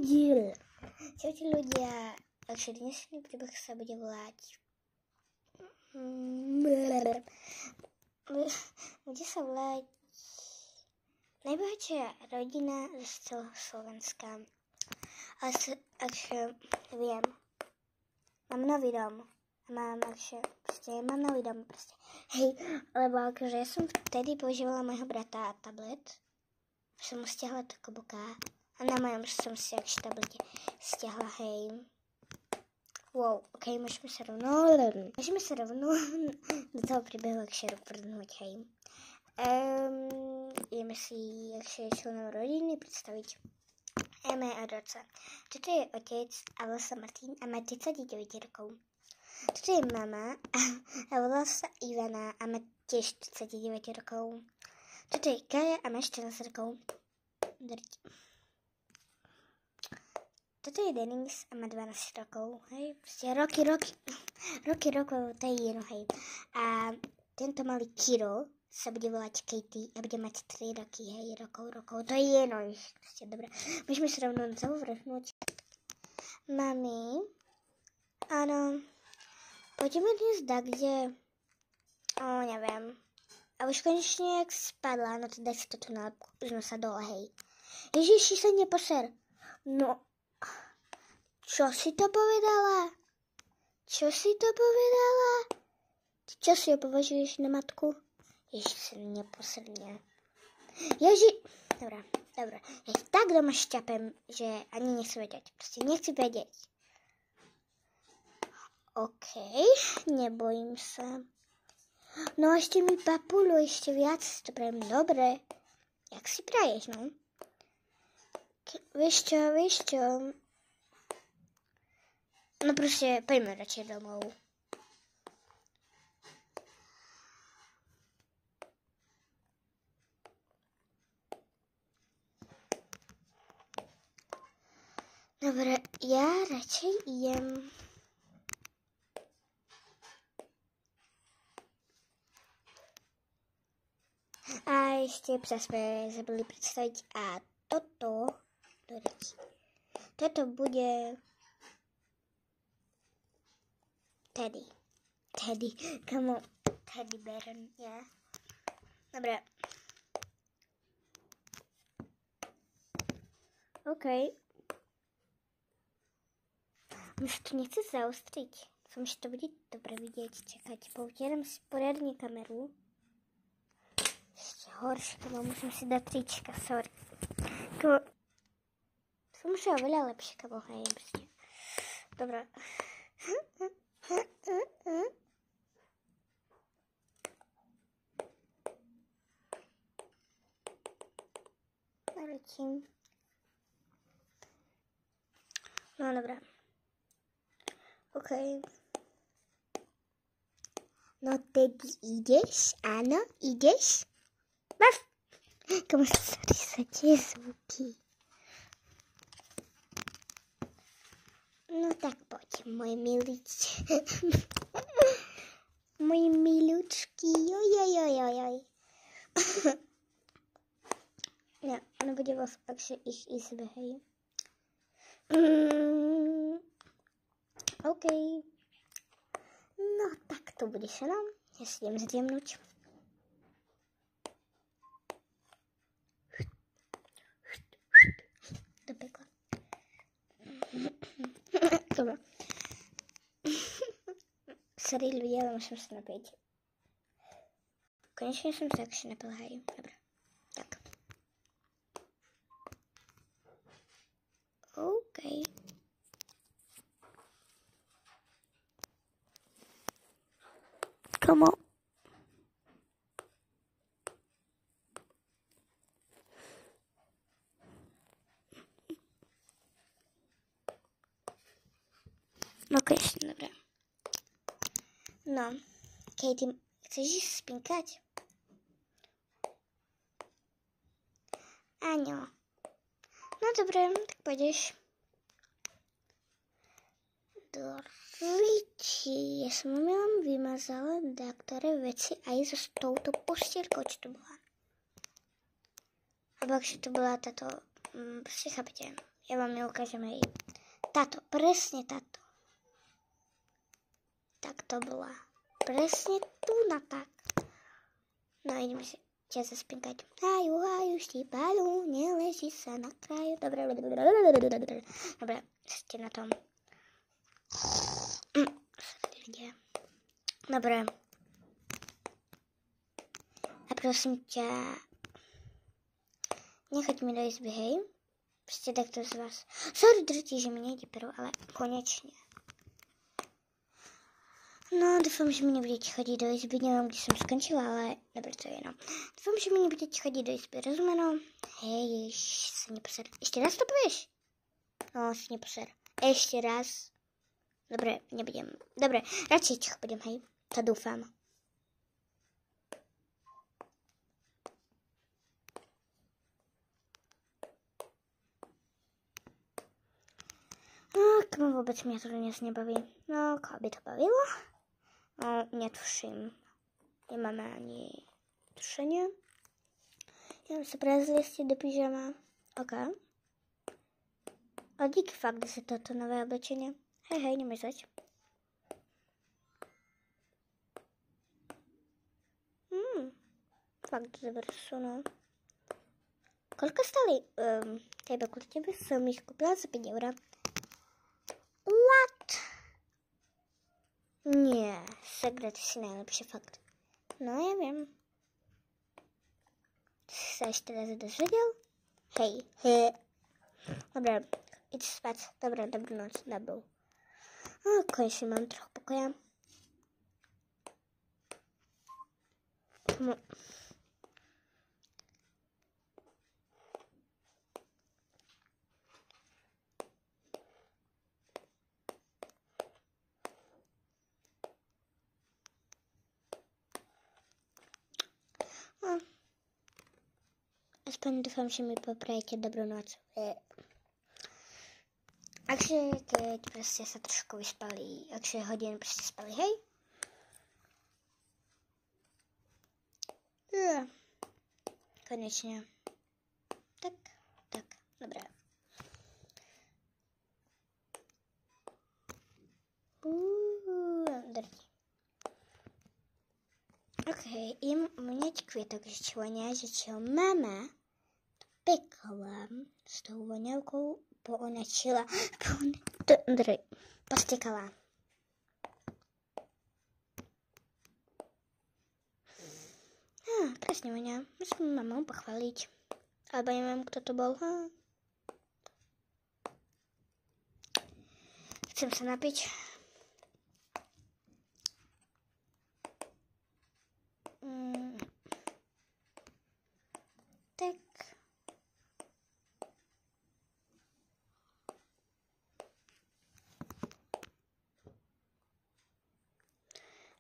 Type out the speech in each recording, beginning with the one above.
diel. Čaute ľudia, takže dnešný príbeh sa bude volať najbohatšia rodina z celého Slovenska. Ale viem, mám nový dom. Mám nový dom proste. Hej, lebo akože ja som vtedy používala môjho brata tablet. Som mu stiahla do koboka. A na mojom som si akž tablete stiahla, hej. Wow, okej, môžeme sa rovno do toho príbehu akže vrhnúť, hej. Ideme si akže členov rodiny predstaviť. Eme od oca. Toto je otec a volá sa Martin a má 39 rokov. Toto je mama a volá sa Ivana a má tiež 39 rokov. Toto je Kaja a má 14 rokov. Toto je Denis a má 12 rokov, hej, proste roky rokov, to je jedno, hej. A tento malý Kiro sa bude volať Katie a bude mať 3 roky, hej, rokov, to je jedno, proste, dobre. Môžeme sa rovno na to vrhnúť. Mami, áno, poďme dnes kde, neviem. A už konečne, jak spadla, no to daj si to tu nálepku, už sa dole, hej. Ježiši, sa neposer. No, čo si to povedala? Ty čo si ho považuješ na matku? Ježiš, sa neposrne. Dobre. Ja tak doma šťapem, že ani nechci vedieť. Proste nechci vedieť. Okej, nebojím sa. No ešte mi papulu, ešte viac. Dobre. Jak si praješ, no? Vieš čo? No proste, poďme radšej domov. Dobre, ja radšej idem. A ešte sa sme zabili predstaviť a toto bude Teddy, come on, Teddy bear, yeah. Dobre. OK. Už to nechce zaostriť. Som, že to bude dobre vidieť. Čakať, poutieram si poriadne kameru. Ešte horšie, kamo, musím si dať trička, sorry. Kamo, som už oveľa lepšie, kamo, hej, proste. Dobre. Naletím. No dobré. OK. No teď ideš? Áno, ideš? Bav! Komu sa tie zvuky. No tak poď, môj milíč. Môj milúčky, joj. Ja, ono bude vás akže ich izbe, hej. OK. No tak to budeš, no. Ja si idem zdiemnúť. Do pekla. Dobre. Sorry ľudia, ale musím sa napiť. Konečne som sa akže napila, hej. Dobre. Tak. OK. Come on. No konečne, dobre. No, Katie, chceš ísť spinkať? Áno. No dobre, tak pôjdeš. Do riči, ja som omylom vymazala ktoré veci aj so touto postierkou, čo to bola. Alebo akže to bola táto, proste chápete, Ja vám ju ukážem, hej. Táto, presne táto. Tak to bola. Presne tu na tak. No ideme si ťa zaspinkať. Haju, štípalu, neleží sa na kraju. Dobre, ste na tom. Dobre. A prosím ťa, nechať mi do izby, hej? Proste takto z vás. Sorry, drti, že mi nejde pero, ale konečne. No, dúfam, že mi nebudete chodiť do izby. Neviem, kde som skončila, ale dobre, to je jedno. Dúfam, že mi nebudete chodiť do izby. Rozumeno? Hej, sa neposer. Ešte raz to povieš? No, sa neposer. Ešte raz. Dobre, nebudem. Dobre, radšej ticho budem, hej? To dúfam. No, komu vôbec mňa to dnes nebaví? No, koho by to bavilo? No, netuším. Nemáme ani tušenie. Idem sa prezliestiť do pyžama. OK. A díky fakt za toto nové oblečenie. Hej, nemyslieť. Fakt dobre sú, no. Koľko stali tebe kurty? Som ich kúpila za 5 €. What? Nie, Sekret si najlepšie, fakt. No, ja viem. Si sa ešte raz dozvedel? Hej. Dobre, idď spať. Dobre, dobrú noc, dobrú. Konečne mám trochu pokoja. Aspoň dúfam, že mi poprajete dobrú noc. Akže keď proste sa trošku vyspali, akže hodiny proste spali, hej? Konečne. Tak, dobré. Drti. Okej, idem umieť kvietok, že čo vonia, že čo mama pekla s tou voňavkou postekala. Krásne vonia, musím mamu pochváliť. Alebo neviem, kto to bol. Chcem sa napiť. Tak.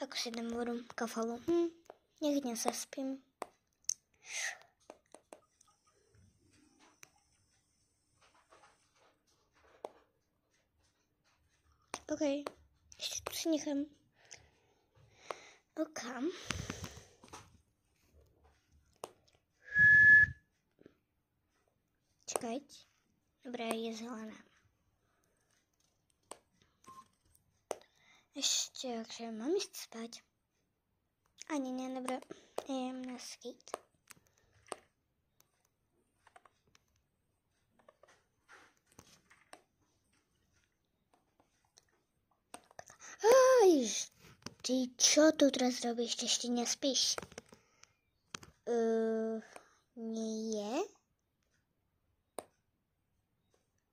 Ako si dám vodu, kafalu. Nech dnes zaspím. OK. Ešte tu si nechám. OK. Čakajte. Dobre, je zelená. Ešte, akže mám ísť spať. Ani nie, dobre. Idem na skate. Ty čo tu teraz robíš? Ešte nespíš? Nie.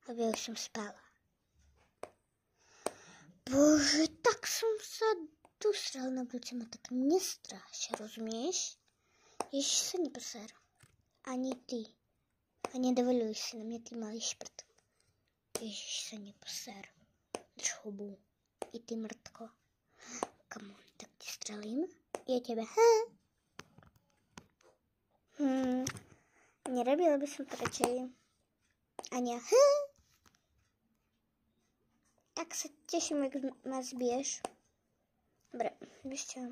Aby už som spala. Bože, tak som sa dusral na budúce, ma tak nestráš, rozumieš? Ježiš sa neposer. Ani ty. A nedovoluj si na mňa, ty malý šprt. Ježiš sa neposer. Drž hubu. I ty mrtko. Come on, tak ti strelím. Ja tebe, Nerobila by som to radšej. Ania, Tak sa teším, ak ma zbiješ. Dobre, vieš čo?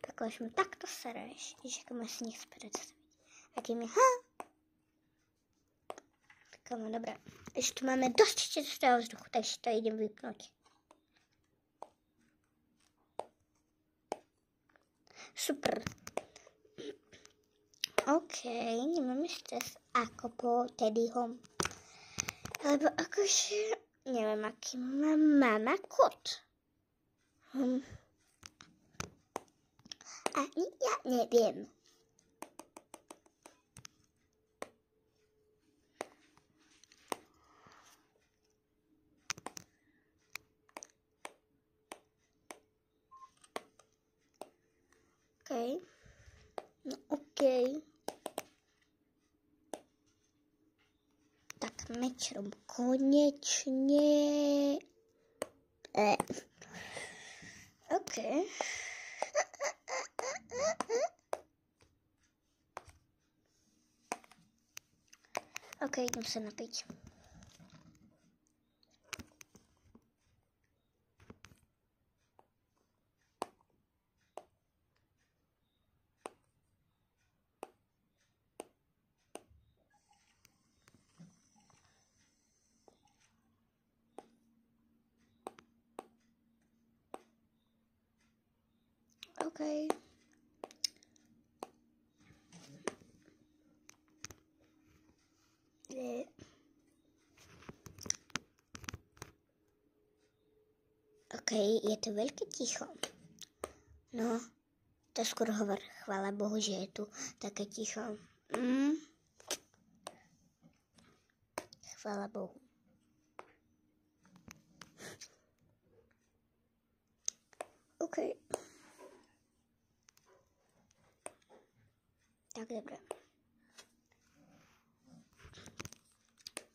Takhle mi takto sereš. Ježiš, ako ma si nechce predstaviť. Aký mi, Takhle, dobré. Ešte tu máme dosť čistého vzduchu, takže to idem vypnúť. Super. OK, nemáme stres ako po Teddyho. Lebo akože, neviem, aký má mama kot. Ani ja neviem. OK. No OK. Tak mečrom konečne. OK. OK, idem sa napiť. OK. OK, je to veľké ticho. No, to skôr hovor, chvála Bohu, že je tu také ticho. Chvála Bohu. OK. Tak, dobre.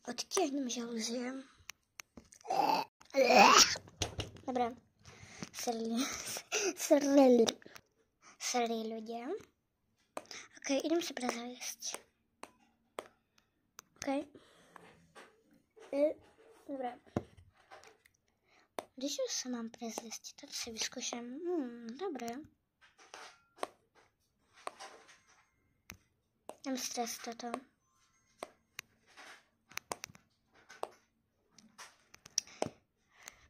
Odtiahnem žalúzie. Dobre. Srli ľudia. OK, idem sa prezviesť. OK. Dobre. Kdeže sa mám prezviesť? Toto si vyskúšam. Dobre. Mám stres toto.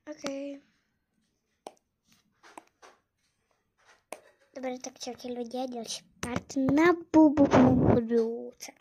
OK. Dobre, tak čaute ľudia, ďalší part na budúce.